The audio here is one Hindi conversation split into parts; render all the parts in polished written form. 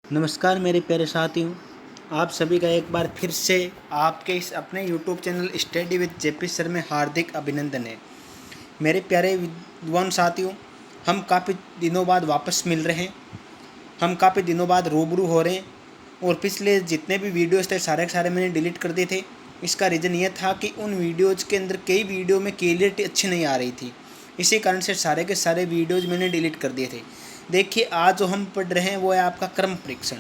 नमस्कार मेरे प्यारे साथियों, आप सभी का एक बार फिर से आपके इस अपने YouTube channel study with JP sir में हार्दिक अभिनंदन है। मेरे प्यारे विद्वान साथियों, हम काफ़ी दिनों बाद वापस मिल रहे हैं, हम काफ़ी दिनों बाद रूबरू हो रहे हैं और पिछले जितने भी वीडियोज़ थे सारे के सारे मैंने डिलीट कर दिए थे। इसका रीज़न ये था कि उन वीडियोज़ के अंदर कई वीडियो में क्लियरिटी अच्छी नहीं आ रही थी, इसी कारण से सारे के सारे वीडियोज़ मैंने डिलीट कर दिए थे। देखिए, आज जो हम पढ़ रहे हैं वो है आपका क्रम परीक्षण।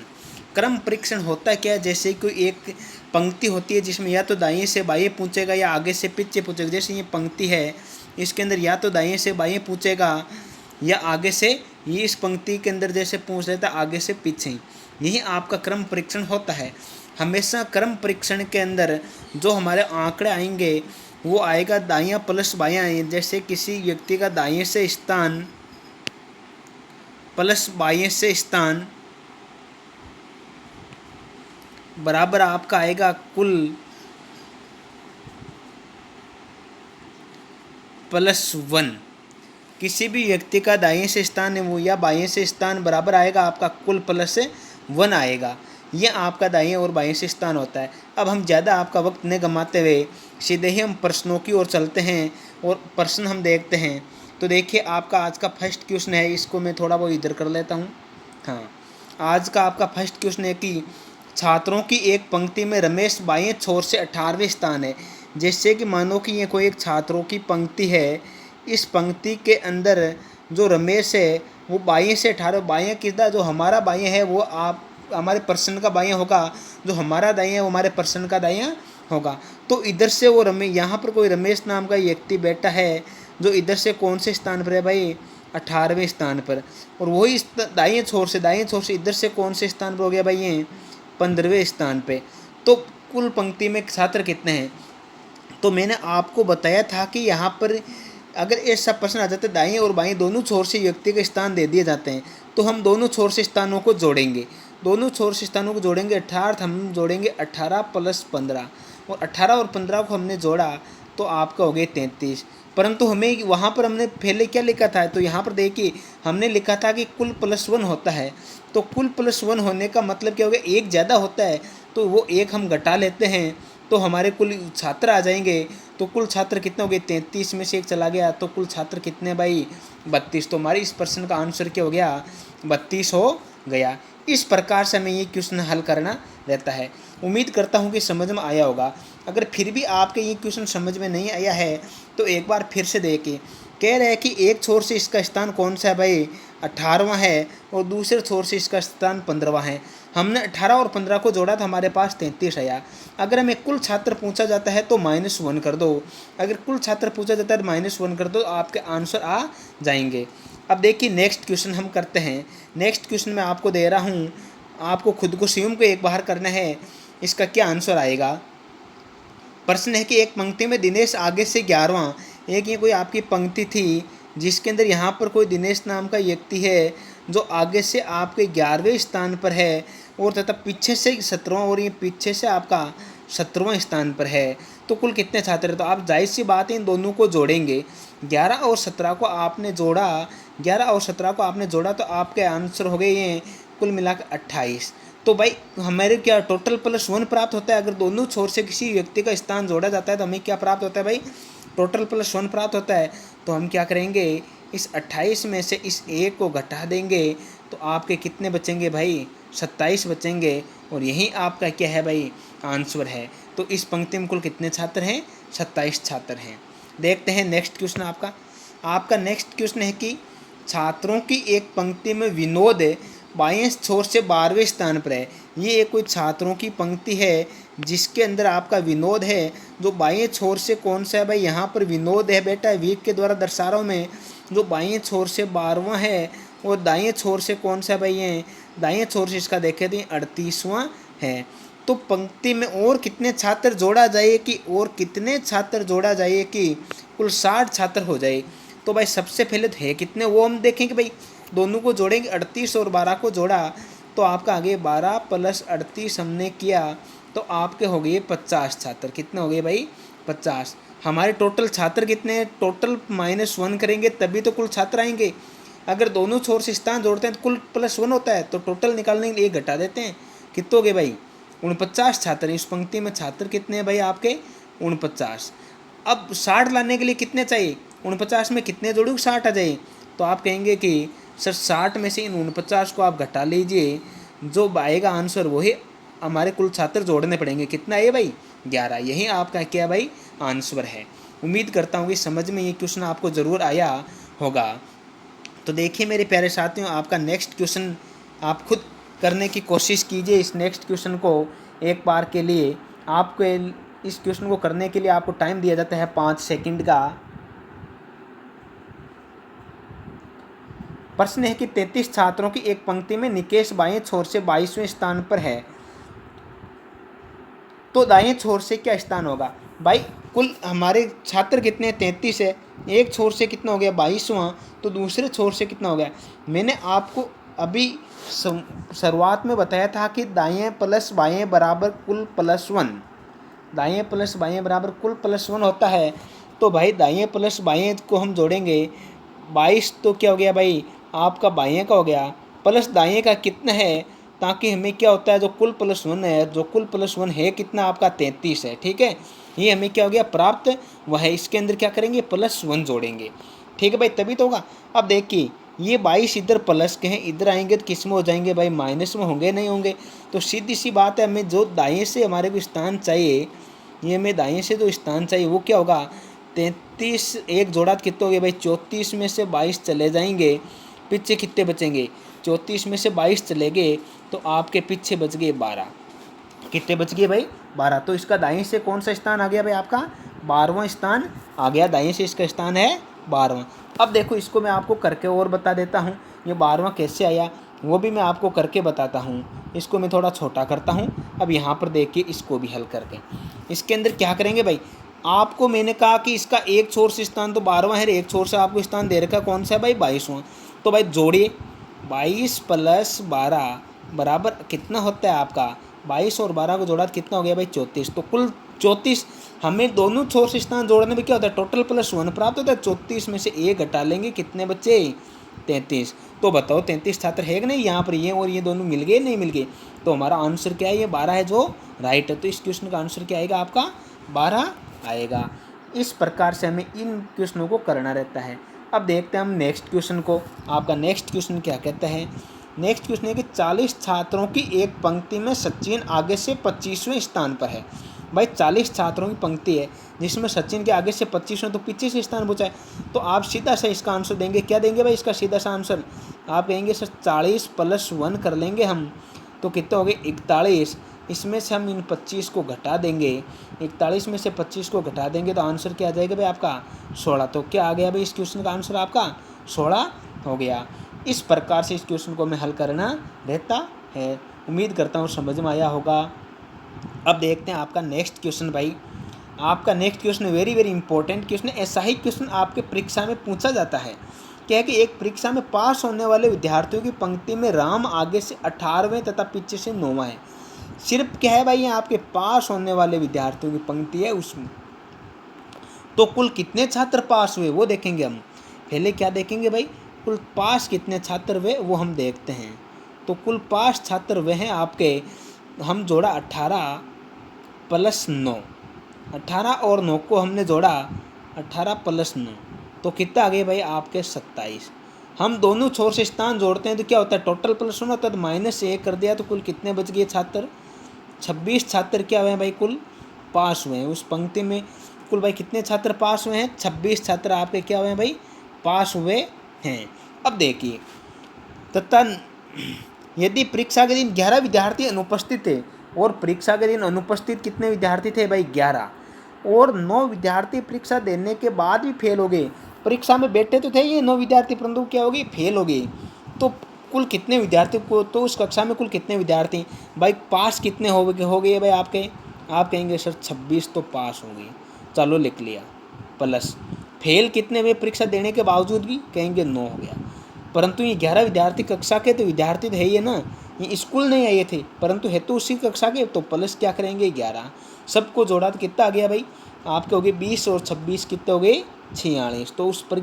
क्रम परीक्षण होता क्या है, जैसे कोई एक पंक्ति होती है जिसमें या तो दाएं से बाएं पूछेगा या आगे से पीछे पूछेगा। जैसे ये पंक्ति है, इसके अंदर या तो दाएं से बाएं पूछेगा या आगे से, ये इस पंक्ति के अंदर जैसे पूछ लेता आगे से पीछे। यही आपका क्रम परीक्षण होता है। हमेशा क्रम परीक्षण के अंदर जो हमारे आंकड़े आएंगे वो आएगा दायां प्लस बायां। जैसे किसी व्यक्ति का दाएं से स्थान प्लस बाएं से स्थान बराबर आपका आएगा कुल +1। किसी भी व्यक्ति का दाएं से स्थान है वो या बाएं से स्थान बराबर आएगा आपका कुल +1 आएगा। यह आपका दाएं और बाएं से स्थान होता है। अब हम ज़्यादा आपका वक्त न गंवाते हुए सीधे ही हम प्रश्नों की ओर चलते हैं और प्रश्न हम देखते हैं। तो देखिए, आपका आज का फर्स्ट क्वेश्चन है, इसको मैं थोड़ा बहुत इधर कर लेता हूँ। हाँ, आज का आपका फर्स्ट क्वेश्चन है कि छात्रों की एक पंक्ति में रमेश बाएं छोर से 18वें स्थान है। जैसे कि मानो कि ये कोई एक छात्रों की पंक्ति है, इस पंक्ति के अंदर जो रमेश है वो बाएं से 18, बाएं किधर, जो हमारा बाएं है वो आप हमारे पर्सन का बाएं होगा, जो हमारा दाएं है वो हमारे पर्सन का दाएं होगा। तो इधर से वो यहाँ पर कोई रमेश नाम का व्यक्ति बैठा है जो इधर से कौन से स्थान पर है भाई, 18वें स्थान पर। और वही दाएं छोर से इधर से कौन से स्थान पर हो गया भाई, ये 15वें स्थान पे। तो कुल पंक्ति में छात्र कितने हैं? तो मैंने आपको बताया था कि यहाँ पर अगर ऐसा प्रश्न आ जाता है दाएं और बाएं दोनों छोर से व्यक्ति के स्थान दे दिए जाते हैं, तो हम दोनों छोर से स्थानों को जोड़ेंगे। दोनों छोर से स्थानों को जोड़ेंगे अर्थात हम जोड़ेंगे 18 + 15, और 18 और 15 को हमने जोड़ा तो आपका हो गया 33। परंतु हमें वहाँ पर हमने पहले क्या लिखा था, तो यहाँ पर देखिए हमने लिखा था कि कुल +1 होता है। तो कुल +1 होने का मतलब क्या हो गया, एक ज़्यादा होता है तो वो एक हम घटा लेते हैं तो हमारे कुल छात्र आ जाएंगे। तो कुल छात्र कितने हो गए, 33 में से एक चला गया तो कुल छात्र कितने भाई, 32। तो हमारे इस प्रश्न का आंसर क्या हो गया, 32 हो गया। इस प्रकार से हमें ये क्वेश्चन हल करना रहता है। उम्मीद करता हूँ कि समझ में आया होगा। अगर फिर भी आपके ये क्वेश्चन समझ में नहीं आया है तो एक बार फिर से देखिए। कह रहे हैं कि एक छोर से इसका स्थान कौन सा है भाई, 18वां है, और दूसरे छोर से इसका स्थान 15वां है। हमने 18 और 15 को जोड़ा तो हमारे पास 33 आया। अगर हमें कुल छात्र पूछा जाता है तो -1 कर दो। अगर कुल छात्र पूछा जाता है तो -1 कर दो, तो आपके आंसर आ जाएंगे। अब देखिए नेक्स्ट क्वेश्चन हम करते हैं। नेक्स्ट क्वेश्चन मैं आपको दे रहा हूँ, आपको खुद को स्वयं को एक बार करना है, इसका क्या आंसर आएगा। प्रश्न है कि एक पंक्ति में दिनेश आगे से 11वां, एक ये कोई आपकी पंक्ति थी जिसके अंदर यहाँ पर कोई दिनेश नाम का व्यक्ति है जो आगे से आपके 11वें स्थान पर है और तथा पीछे से 17वां, और ये पीछे से आपका 17वां स्थान पर है। तो कुल कितने छात्र हैं, तो आप जाहिर सी बात है इन दोनों को जोड़ेंगे। 11 और 17 को आपने जोड़ा, 11 और 17 को आपने जोड़ा तो आपके आंसर हो गए ये कुल मिलाकर 28। तो भाई हमारे क्या टोटल +1 प्राप्त होता है। अगर दोनों छोर से किसी व्यक्ति का स्थान जोड़ा जाता है तो हमें क्या प्राप्त होता है भाई, टोटल +1 प्राप्त होता है। तो हम क्या करेंगे, इस 28 में से इस 1 को घटा देंगे तो आपके कितने बचेंगे भाई, 27 बचेंगे। और यही आपका क्या है भाई, आंसर है। तो इस पंक्ति में कुल कितने छात्र हैं, 27 छात्र हैं। देखते हैं नेक्स्ट क्वेश्चन आपका नेक्स्ट क्वेश्चन है कि छात्रों की एक पंक्ति में विनोद बाएं छोर से 12वें स्थान पर है। ये एक कोई छात्रों की पंक्ति है जिसके अंदर आपका विनोद है, जो बाएं छोर से कौन सा है भाई, यहाँ पर विनोद है बेटा, वीक के द्वारा दर्शा रहा हूँ मैं, जो बाएं छोर से 12वां है। और दाएं छोर से कौन सा भाई है, दाएं छोर से इसका देखें तो 38वां है। तो पंक्ति में और कितने छात्र जोड़ा जाए कि कुल 60 छात्र हो जाए। तो भाई सबसे पहले तो है कितने वो हम देखेंगे भाई, दोनों को जोड़ेंगे, 38 और 12 को जोड़ा तो आपका आगे 12 + 38 हमने किया तो आपके हो गए 50 छात्र। कितने हो गए भाई, 50। हमारे टोटल छात्र कितने हैं, टोटल -1 करेंगे तभी तो कुल छात्र आएंगे। अगर दोनों छोर से स्थान जोड़ते हैं तो कुल +1 होता है, तो टोटल निकालने के लिए 1 घटा देते हैं। कितने हो गए भाई? 49 छात्र। इस पंक्ति में छात्र कितने हैं भाई आपके? 49। अब 60 लाने के लिए कितने चाहिए? 49 में कितने जोड़ोगे 60 आ जाए? तो आप कहेंगे कि सर 60 में से इन 49 को आप घटा लीजिए, जो आएगा आंसर वही हमारे कुल छात्र जोड़ने पड़ेंगे। कितना है भाई? 11। यही आपका क्या भाई आंसर है। उम्मीद करता हूँ कि समझ में ये क्वेश्चन आपको ज़रूर आया होगा। तो देखिए मेरे प्यारे साथियों, आपका नेक्स्ट क्वेश्चन आप खुद करने की कोशिश कीजिए। इस नेक्स्ट क्वेश्चन को एक बार के लिए आपको इस क्वेश्चन को करने के लिए आपको टाइम दिया जाता है 5 सेकंड का। प्रश्न है कि 33 छात्रों की एक पंक्ति में निकेश बाएं छोर से 22वें स्थान पर है, तो दाएं छोर से क्या स्थान होगा? भाई कुल हमारे छात्र कितने? 33 है। एक छोर से कितना हो गया? 22वां। तो दूसरे छोर से कितना हो गया? मैंने आपको अभी शुरुआत में बताया था कि दाएं प्लस बाएं बराबर कुल +1, दाएं प्लस बाएं बराबर कुल +1 होता है। तो भाई दाएं प्लस बाएं को हम जोड़ेंगे, 22 तो क्या हो गया भाई आपका बाएं का हो गया, प्लस दाएं का कितना है, ताकि हमें क्या होता है जो कुल +1 है, जो कुल +1 है कितना आपका 33 है। ठीक है, ये हमें क्या हो गया प्राप्त, वह है इसके अंदर क्या करेंगे +1 जोड़ेंगे। ठीक है भाई, तभी तो होगा। अब देखिए ये 22 इधर प्लस के हैं, इधर आएंगे तो किस में हो जाएंगे भाई? माइनस में होंगे, नहीं होंगे। तो सीधी सी बात है, हमें जो दाएं से हमारे को स्थान चाहिए, ये हमें दाएं से जो स्थान चाहिए वो क्या होगा? 33 एक जोड़ा कितने हो गए भाई? 34 में से 22 चले जाएंगे, पीछे कितने बचेंगे? 34 में से 22 चले गए तो आपके पीछे बच गए 12। कितने बच गए भाई? 12। तो इसका दाएं से कौन सा स्थान आ गया भाई? आपका 12वां स्थान आ गया। दाएं से इसका स्थान है 12वां। अब देखो इसको मैं आपको करके और बता देता हूँ, ये 12वां कैसे आया वो भी मैं आपको करके बताता हूँ। इसको मैं थोड़ा छोटा करता हूँ। अब यहाँ पर देखिए इसको भी हल करके, इसके अंदर क्या करेंगे भाई? आपको मैंने कहा कि इसका एक छोर से स्थान तो 12वां है, एक छोर से आपको स्थान दे रखा कौन सा है भाई? 22वां। तो भाई जोड़िए, 22 + 12 बराबर कितना होता है आपका? 22 और 12 को जोड़ा तो कितना हो गया भाई? 34। तो कुल 34 हमें दोनों छोर से स्थान जोड़ने में क्या होता है? टोटल +1 प्राप्त होता है। 34 में से 1 घटा लेंगे, कितने बच्चे? 33। तो बताओ 33 छात्र है कि नहीं? यहाँ पर ये और ये दोनों मिल गए, नहीं मिल गए? तो हमारा आंसर क्या है? ये 12 है जो राइट है। तो इस क्वेश्चन का आंसर क्या आएगा आपका? 12 आएगा। इस प्रकार से हमें इन क्वेश्चनों को करना रहता है। अब देखते हैं हम नेक्स्ट क्वेश्चन को। आपका नेक्स्ट क्वेश्चन क्या कहता है? नेक्स्ट क्वेश्चन है कि 40 छात्रों की एक पंक्ति में सचिन आगे से 25वें स्थान पर है। भाई 40 छात्रों की पंक्ति है जिसमें सचिन के आगे से 25वें, तो पीछे से स्थान पूछा है। तो आप सीधा सा इसका आंसर देंगे, क्या देंगे भाई? इसका सीधा सा आंसर आप कहेंगे सर 40 + 1 कर लेंगे हम, तो कितने हो गए? 41। इसमें से हम इन 25 को घटा देंगे, 41 में से 25 को घटा देंगे तो आंसर क्या आ जाएगा भाई आपका? 16। तो क्या आ गया भाई इस क्वेश्चन का आंसर आपका? 16 हो गया। इस प्रकार से इस क्वेश्चन को हमें हल करना रहता है। उम्मीद करता हूँ समझ में आया होगा। अब देखते हैं आपका नेक्स्ट क्वेश्चन भाई। आपका next question very very important question है। ऐसा ही क्वेश्चन आपके परीक्षा में पूछा जाता है। क्या है कि एक परीक्षा में पास होने वाले विद्यार्थियों की पंक्ति में राम आगे से 18वें तथा पीछे से 9वां है। सिर्फ क्या है भाई, ये आपके पास होने वाले विद्यार्थियों की पंक्ति है, उसमें तो कुल कितने छात्र पास हुए वो देखेंगे हम। पहले क्या देखेंगे भाई? कुल पास कितने छात्र हुए वो हम देखते हैं। तो कुल पास छात्र वे हैं आपके, हम जोड़ा 18 + 9, 18 और 9 को हमने जोड़ा 18 + 9, तो कितना आ गए भाई आपके? 27। हम दोनों छोर से स्थान जोड़ते हैं तो क्या होता है? टोटल +1 होता है, तो -1 कर दिया तो कुल कितने बच गए छात्र? 26 छात्र क्या हुए हैं भाई? कुल पास हुए हैं। उस पंक्ति में कुल भाई कितने छात्र पास हुए हैं? 26 छात्र आपके क्या हुए हैं भाई? पास हुए हैं। अब देखिए, तथा यदि परीक्षा के दिन 11 विद्यार्थी अनुपस्थित थे, और परीक्षा के दिन अनुपस्थित कितने विद्यार्थी थे भाई? 11, और 9 विद्यार्थी परीक्षा देने के बाद भी फेल हो गए। परीक्षा में बैठे तो थे ये 9 विद्यार्थी, परंतु क्या हो गए? फेल हो गए। तो कुल कितने विद्यार्थी को, तो उस कक्षा में कुल कितने विद्यार्थी भाई पास कितने हो गए भाई आपके? आप कहेंगे सर 26 तो पास हो गए, चलो लिख लिया, प्लस फेल कितने हुए परीक्षा देने के बावजूद भी? कहेंगे 9 हो गया। परंतु ये 11 विद्यार्थी कक्षा के, तो विद्यार्थी तो है ही ना, ये स्कूल नहीं आए थे परंतु है तो उसी कक्षा के, तो प्लस क्या करेंगे? 11। सबको जोड़ा तो कितना आ गया भाई? आपके हो गए 20 और 26 कितने हो गए? 46। तो उस पर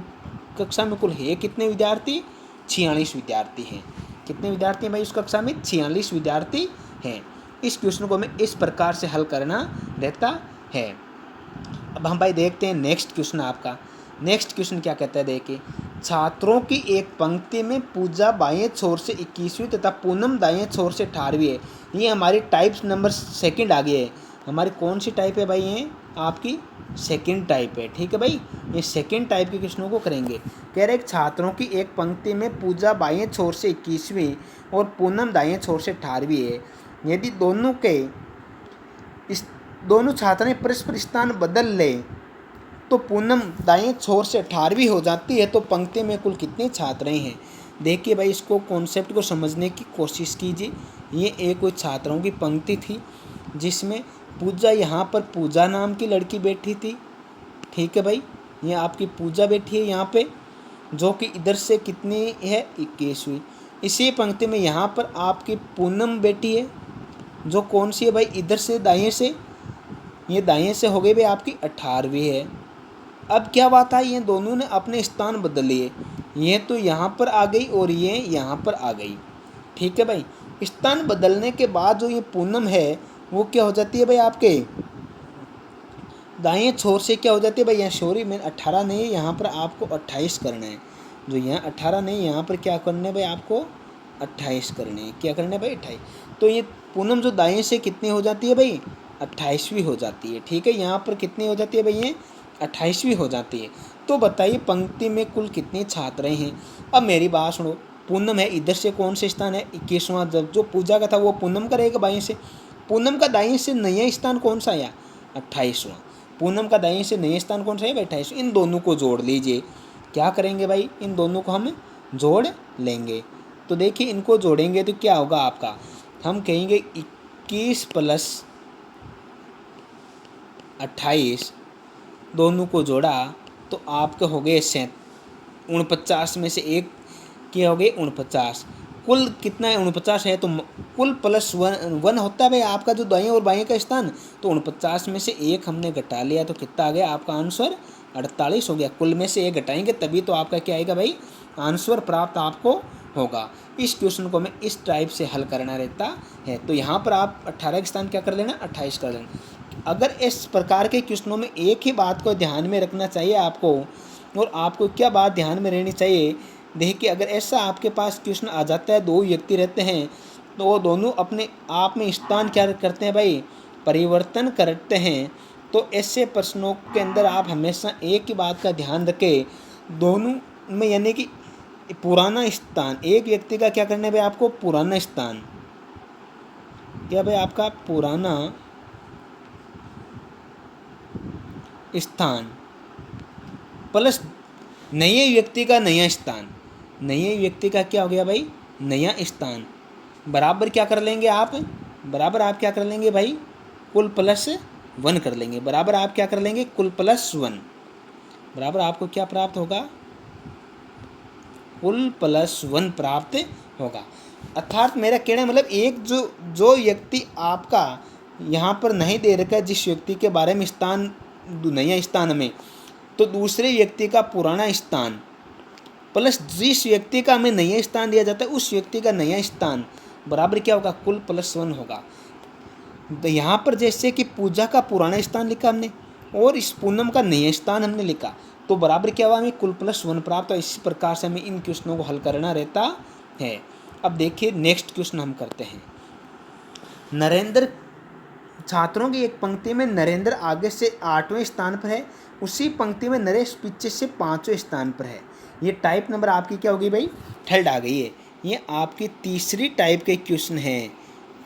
कक्षा में कुल है कितने विद्यार्थी? 46 विद्यार्थी हैं। कितने विद्यार्थी हैं भाई उस कक्षा में? 46 विद्यार्थी हैं। इस क्वेश्चन को हमें इस प्रकार से हल करना रहता है। अब हम भाई देखते हैं नेक्स्ट क्वेश्चन आपका। नेक्स्ट क्वेश्चन क्या कहता है, देखिए, छात्रों की एक पंक्ति में पूजा बाएं छोर से 21वीं तथा पूनम दाएं छोर से 18वीं है। ये हमारी टाइप्स नंबर सेकंड आ गई है। हमारी कौन सी टाइप है भाई? ये आपकी सेकंड टाइप है। ठीक है भाई, ये सेकंड टाइप के क्वेश्चनों को करेंगे। कह रहे छात्रों की एक पंक्ति में पूजा बाएं छोर से 21वीं और पूनम दाएं छोर से 18वीं है। यदि दोनों छात्राएं परस्पर स्थान बदल ले तो पूनम दाएं छोर से 18वीं हो जाती है। तो पंक्ति में कुल कितने छात्राएं हैं? देखिए भाई, इसको कॉन्सेप्ट को समझने की कोशिश कीजिए। ये एक कोई छात्राओं की पंक्ति थी जिसमें पूजा, यहाँ पर पूजा नाम की लड़की बैठी थी। ठीक है भाई, ये आपकी पूजा बैठी है यहाँ पे, जो कि इधर से कितनी है? 21वीं। इसी पंक्ति में यहाँ पर आपकी पूनम बैठी है, जो कौन सी है भाई? इधर से दाएं से, ये दाएं से हो गई भाई आपकी 18वीं है। अब क्या बात है, ये दोनों ने अपने स्थान बदल लिए। ये तो यहाँ पर आ गई और ये यहाँ पर आ गई। ठीक है भाई, स्थान बदलने के बाद जो ये पूनम है वो क्या हो जाती है भाई? आपके दाएं छोर से क्या हो जाती है भाई? यहाँ सॉरी, मैंने 18 नहीं, यहाँ पर आपको 28 करना है। जो यहाँ 18 नहीं, यहाँ पर क्या करना है भाई? आपको 28 करने हैं। क्या करना है भाई? 28। तो ये पूनम जो दाएं से कितनी हो जाती है भाई? 28वीं हो जाती है। ठीक है, यहाँ पर कितनी हो जाती है भाई? ये 28वीं हो जाती है। तो बताइए पंक्ति में कुल कितने छात्राएं हैं? अब मेरी बात सुनो, पूनम है, इधर से कौन से स्थान है? 21वां। जब जो पूजा का था वो पूनम का रहेगा बाएं से। पूनम का दाएं से नया स्थान कौन सा आया? 28वां। पूनम का दाएं से नया स्थान कौन सा है? 28। इन दोनों को जोड़ लीजिए। क्या करेंगे भाई? इन दोनों को हम जोड़ लेंगे। तो देखिए, इनको जोड़ेंगे तो क्या होगा आपका? हम कहेंगे 21 प्लस 28, दोनों को जोड़ा तो आपके हो गए 49 में से एक क्या हो गए? 49। कुल कितना है? 49 है। तो कुल प्लस वन होता है भाई आपका जो दाएं और बाएं का स्थान। तो 49 में से एक हमने घटा लिया तो कितना आ गया आपका आंसर? 48 हो गया। कुल में से एक घटाएंगे तभी तो आपका क्या आएगा भाई? आंसर प्राप्त आपको होगा। इस क्वेश्चन को हमें इस टाइप से हल करना रहता है। तो यहाँ पर आप 18 के स्थान क्या कर लेना? 28 कर लेना। अगर इस प्रकार के क्वेश्चनों में एक ही बात को ध्यान में रखना चाहिए आपको, और आपको क्या बात ध्यान में रहनी चाहिए? देखिए, अगर ऐसा आपके पास क्वेश्चन आ जाता है, दो व्यक्ति रहते हैं तो वो दोनों अपने आप में स्थान क्या करते हैं भाई? परिवर्तन करते हैं। तो ऐसे प्रश्नों के अंदर आप हमेशा एक ही बात का ध्यान रखें, दोनों में, यानी कि पुराना स्थान, एक व्यक्ति का क्या करना है भाई? आपको पुराना स्थान, क्या भाई? आपका पुराना स्थान प्लस नए व्यक्ति का नया स्थान। नए व्यक्ति का क्या हो गया भाई? नया स्थान। बराबर क्या कर लेंगे आप? बराबर आप क्या कर लेंगे भाई? कुल प्लस 1 कर लेंगे। बराबर आप क्या कर लेंगे? कुल प्लस 1। बराबर आपको क्या प्राप्त होगा? कुल प्लस 1 प्राप्त होगा। अर्थात मेरा कहना मतलब एक जो व्यक्ति आपका यहाँ पर नहीं दे रखा है, जिस व्यक्ति के बारे में स्थान नया स्थान में, तो दूसरे व्यक्ति का पुराना स्थान प्लस जिस व्यक्ति का हमें नया स्थान दिया जाता है उस व्यक्ति का नया स्थान बराबर क्या होगा? कुल प्लस 1 होगा। तो यहाँ पर जैसे कि पूजा का पुराना स्थान लिखा हमने और इस पूनम का नया स्थान हमने लिखा, तो बराबर क्या हुआ? हमें कुल प्लस 1 प्राप्त हो। इसी प्रकार से हमें इन क्वेश्चनों को हल करना रहता है। अब देखिए नेक्स्ट क्वेश्चन हम करते हैं। नरेंद्र, छात्रों की एक पंक्ति में नरेंद्र आगे से 8वें स्थान पर है, उसी पंक्ति में नरेश पीछे से 5वें स्थान पर है। ये टाइप नंबर आपकी क्या होगी भाई? थर्ड आ गई है। ये आपकी तीसरी टाइप के क्वेश्चन हैं।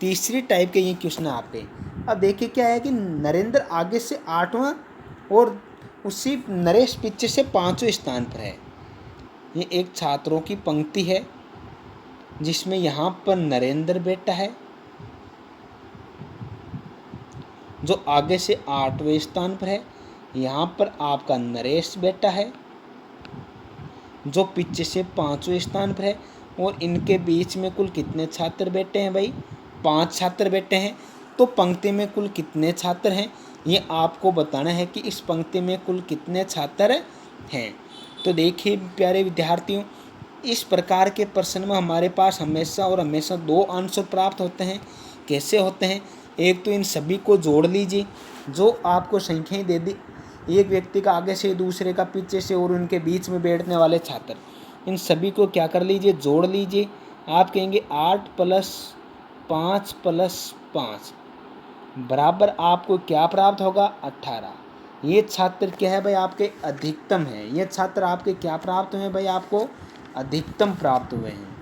तीसरी टाइप के ये क्वेश्चन है आपके। अब देखिए क्या है कि नरेंद्र आगे से 8वां और उसी नरेश पीछे से 5वें स्थान पर है। ये एक छात्रों की पंक्ति है जिसमें यहाँ पर नरेंद्र बैठा है जो आगे से 8वें स्थान पर है। यहाँ पर आपका नरेश बैठा है जो पीछे से 5वें स्थान पर है। और इनके बीच में कुल कितने छात्र बैठे हैं भाई? 5 छात्र बैठे हैं। तो पंक्ति में कुल कितने छात्र हैं ये आपको बताना है कि इस पंक्ति में कुल कितने छात्र हैं। तो देखिए प्यारे विद्यार्थियों, इस प्रकार के प्रश्न में हमारे पास हमेशा और हमेशा दो आंसर प्राप्त होते हैं। कैसे होते हैं? एक तो इन सभी को जोड़ लीजिए, जो आपको संख्याएं दे दी, एक व्यक्ति का आगे से, दूसरे का पीछे से और उनके बीच में बैठने वाले छात्र, इन सभी को क्या कर लीजिए, जोड़ लीजिए। आप कहेंगे 8 + 5 + 5 बराबर आपको क्या प्राप्त होगा, 18। ये छात्र क्या है भाई, आपके अधिकतम है। ये छात्र आपके क्या प्राप्त हुए भाई, आपको अधिकतम प्राप्त हुए हैं।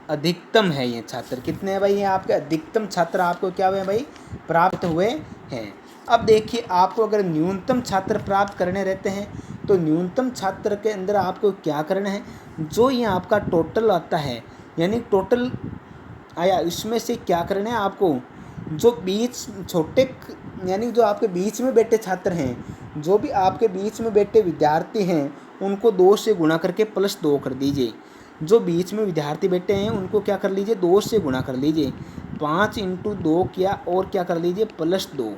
अधिकतम है ये छात्र। कितने हैं भाई, ये आपके अधिकतम छात्र आपको क्या हुए भाई, प्राप्त हुए हैं। अब देखिए, आपको अगर न्यूनतम छात्र प्राप्त करने रहते हैं तो न्यूनतम छात्र के अंदर आपको क्या करना है, जो ये आपका टोटल आता है, यानी टोटल आया, इसमें से क्या करना है आपको, जो बीच छोटे यानी जो आपके बीच में बैठे छात्र हैं, जो भी आपके बीच में बैठे विद्यार्थी हैं, उनको 2 से गुणा करके +2 कर दीजिए। जो बीच में विद्यार्थी बैठे हैं उनको क्या कर लीजिए, 2 से गुणा कर लीजिए। 5 × 2 किया और क्या कर लीजिए, +2।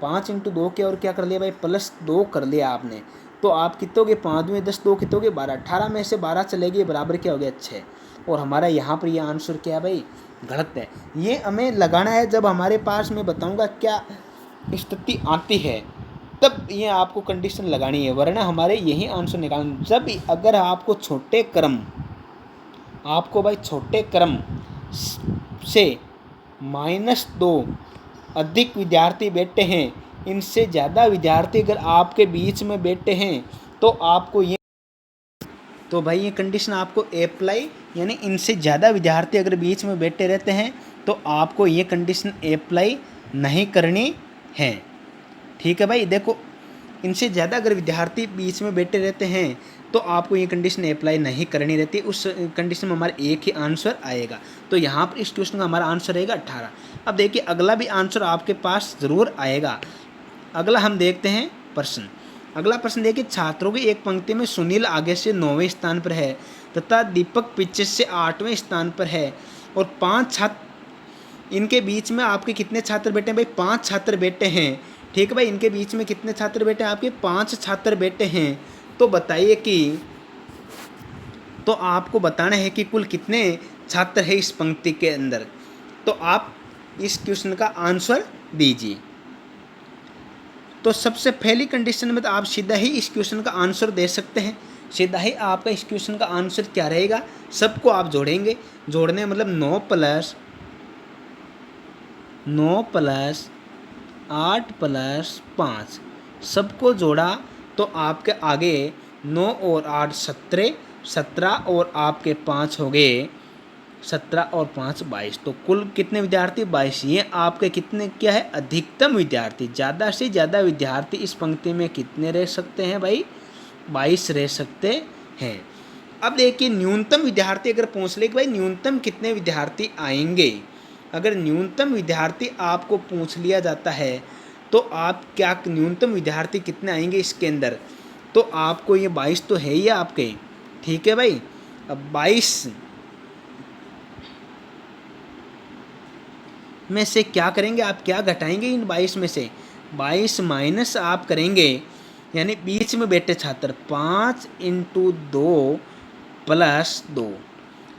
5 × 2 किया और क्या कर लिया भाई, +2 कर लिया आपने। तो आप कितने हो गए, 5 में 10, 2 कितने हो गए, 12। 18 में से 12 चले गए, बराबर क्या हो गया, 6। और हमारा यहाँ पर ये आंसर क्या है भाई, गलत है। ये हमें लगाना है जब हमारे पास, मैं बताऊँगा क्या स्थिति आती है, तब ये आपको कंडीशन लगानी है, वरना हमारे यही आंसर निकालना। जब अगर आपको छोटे क्रम, आपको भाई छोटे क्रम से -2 अधिक विद्यार्थी बैठे हैं, इनसे ज़्यादा विद्यार्थी अगर आपके बीच में बैठे हैं, तो आपको ये, तो भाई ये कंडीशन आपको अप्लाई, यानी इनसे ज़्यादा विद्यार्थी अगर बीच में बैठे रहते हैं तो आपको ये कंडीशन अप्लाई नहीं करनी है। ठीक है भाई, देखो, इनसे ज़्यादा अगर विद्यार्थी बीच में बैठे रहते हैं तो आपको ये कंडीशन अप्लाई नहीं करनी रहती। उस कंडीशन में हमारा एक ही आंसर आएगा। तो यहाँ पर इस क्वेश्चन का हमारा आंसर रहेगा 18। अब देखिए, अगला भी आंसर आपके पास ज़रूर आएगा। अगला हम देखते हैं प्रश्न। अगला प्रश्न देखिए, छात्रों की एक पंक्ति में सुनील आगे से 9वें स्थान पर है तथा दीपक पीछे से 8वें स्थान पर है, और 5 छात्र, इनके बीच में आपके कितने छात्र बैठे हैं भाई, 5 छात्र बैठे हैं। ठीक है भाई, इनके बीच में कितने छात्र बैठे हैं, आपके 5 छात्र बैठे हैं। तो बताइए कि, तो आपको बताना है कि कुल कितने छात्र हैं इस पंक्ति के अंदर। तो आप इस क्वेश्चन का आंसर दीजिए। तो सबसे पहली कंडीशन में तो आप सीधा ही इस क्वेश्चन का आंसर दे सकते हैं। सीधा ही आपका इस क्वेश्चन का आंसर क्या रहेगा, सबको आप जोड़ेंगे। जोड़ने मतलब 9 + 8 + 5 सबको जोड़ा तो आपके आगे 9 और 8 17, 17 और आपके 5 हो गए 17 और 5 22। तो कुल कितने विद्यार्थी, 22। ये आपके कितने क्या है, अधिकतम विद्यार्थी। ज़्यादा से ज़्यादा विद्यार्थी इस पंक्ति में कितने रह सकते हैं भाई, 22 रह सकते हैं। अब देखिए, न्यूनतम विद्यार्थी अगर पूछ ले कि भाई न्यूनतम कितने विद्यार्थी आएंगे, अगर न्यूनतम विद्यार्थी आपको पूछ लिया जाता है तो आप क्या, न्यूनतम विद्यार्थी कितने आएंगे इसके अंदर, तो आपको ये 22 तो है ही आपके। ठीक है भाई, अब 22 में से क्या करेंगे आप, क्या घटाएंगे इन 22 में से, 22 माइनस आप करेंगे, यानी बीच में बैठे छात्र, 5 × 2 + 2,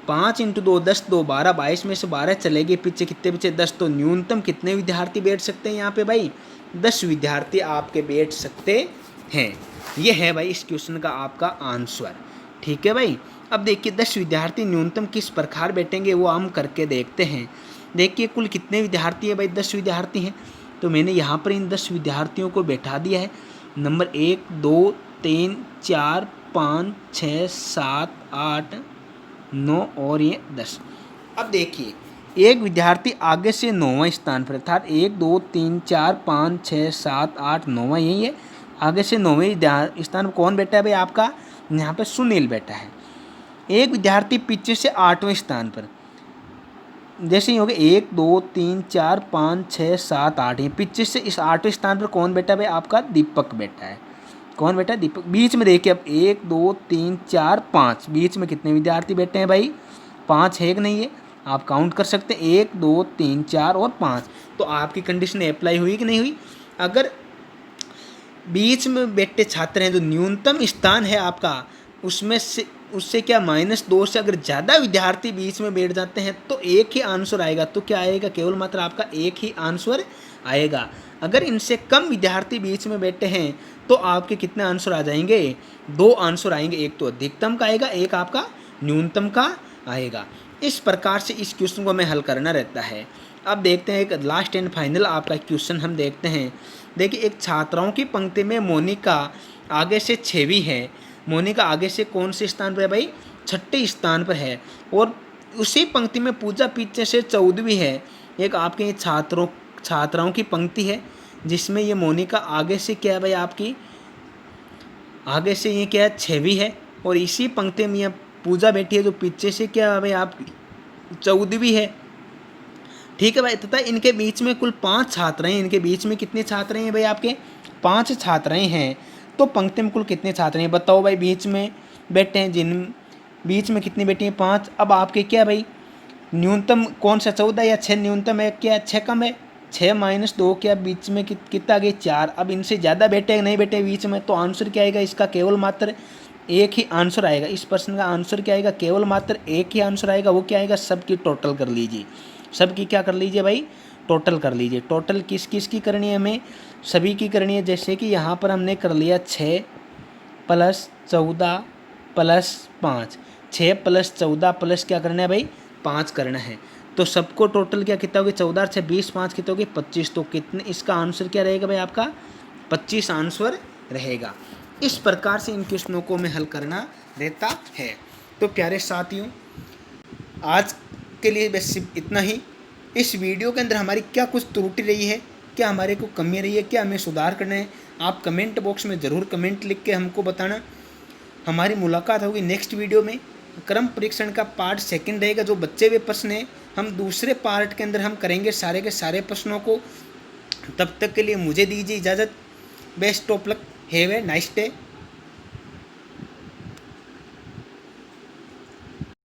5 × 2 10, 2 12, 22 में से 12 चलेगी, पीछे कितने बचे, 10। तो न्यूनतम कितने विद्यार्थी बैठ सकते हैं यहाँ पे भाई, 10 विद्यार्थी आपके बैठ सकते हैं। ये है भाई इस क्वेश्चन का आपका आंसर। ठीक है भाई, अब देखिए 10 विद्यार्थी न्यूनतम किस प्रकार बैठेंगे वो हम करके देखते हैं। देखिए, कुल कितने विद्यार्थी हैं भाई, 10 विद्यार्थी हैं। तो मैंने यहाँ पर इन 10 विद्यार्थियों को बैठा दिया है। नंबर 1 2 3 4 5 6 7 8 9 और ये 10। अब देखिए, एक विद्यार्थी आगे से 9वें स्थान पर, अर्थात 1 2 3 4 5 6 7 8 9वां यही है। आगे से 9वें स्थान पर कौन बैठा है भाई, आपका यहाँ पर सुनील बैठा है। एक विद्यार्थी पीछे से 8वें स्थान पर, जैसे ही हो गए 1 2 3 4 5 6 7 8, ये पीछे से इस 8वें स्थान पर कौन बैठा है भाई, आपका दीपक बैठा है। कौन बैठा है, दीपक। बीच में देखिए, अब 1 2 3 4 5, बीच में कितने विद्यार्थी बैठे हैं भाई, 5 है कि नहीं है, आप काउंट कर सकते हैं, 1 2 3 4 और 5। तो आपकी कंडीशन अप्लाई हुई कि नहीं हुई। अगर बीच में बैठे छात्र हैं, जो न्यूनतम स्थान है आपका उसमें से उससे क्या -2 से अगर ज़्यादा विद्यार्थी बीच में बैठ जाते हैं तो एक ही आंसर आएगा। तो क्या आएगा, केवल मात्र आपका एक ही आंसर आएगा। अगर इनसे कम विद्यार्थी बीच में बैठे हैं तो आपके कितने आंसर आ जाएंगे, 2 आंसर आएंगे। एक तो अधिकतम का आएगा, एक आपका न्यूनतम का आएगा। इस प्रकार से इस क्वेश्चन को हमें हल करना रहता है। अब देखते हैं एक लास्ट एंड फाइनल आपका क्वेश्चन हम देखते हैं। देखिए, एक छात्राओं की पंक्ति में मोनिका आगे से 6वीं है। मोनिका आगे से कौन से स्थान पर है भाई, 6ठे स्थान पर है। और उसी पंक्ति में पूजा पीछे से 14वीं है। एक आपके छात्राओं की पंक्ति है जिसमें ये मोनिका आगे से क्या है भाई, आपकी आगे से ये क्या है, 6वीं है। और इसी पंक्ति में ये पूजा बैठी है जो पीछे से क्या है भाई, आपकी 14वीं है। ठीक है भाई, तथा इनके बीच में कुल 5 छात्र हैं। इनके बीच में कितने छात्र हैं भाई, आपके 5 छात्राएं हैं। तो पंक्ति में कुल कितने छात्र हैं बताओ भाई, बीच में बैठे हैं, जिन बीच में कितनी बैठी हैं, 5। अब आपके क्या भाई, न्यूनतम कौन सा, 14 या 6 न्यूनतम है, क्या 6 कम है, 6 - 2 क्या बीच में कितना आ गया, 4। अब इनसे ज़्यादा बैठे नहीं बैठे बीच में, तो आंसर क्या आएगा इसका, केवल मात्र एक ही आंसर आएगा। इस प्रश्न का आंसर क्या आएगा, केवल मात्र एक ही आंसर आएगा। वो क्या आएगा, सबकी टोटल कर लीजिए, सबकी क्या कर लीजिए भाई, टोटल कर लीजिए। टोटल किस किस की करनी है, हमें सभी की करनी है। जैसे कि यहाँ पर हमने कर लिया 6 + 14 + 5, 6 + 14 प्लस क्या करना है भाई, 5 करना है। तो सबको टोटल क्या कितना होगी, 14 और 6 20, 5 कितना होगी 25। तो कितने, इसका आंसर क्या रहेगा भाई, आपका 25 आंसर रहेगा। इस प्रकार से इन क्वेश्चनों को हमें हल करना रहता है। तो प्यारे साथियों, आज के लिए बस इतना ही। इस वीडियो के अंदर हमारी क्या कुछ त्रुटि रही है, क्या हमारे को कमी रही है, क्या हमें सुधार करना है, आप कमेंट बॉक्स में ज़रूर कमेंट लिख के हमको बताना। हमारी मुलाकात होगी नेक्स्ट वीडियो में। क्रम परीक्षण का पार्ट 2 रहेगा, जो बच्चे हुए प्रश्न हैं हम दूसरे पार्ट के अंदर हम करेंगे सारे के सारे प्रश्नों को। तब तक के लिए मुझे दीजिए इजाज़त। Best of luck, have a nice day.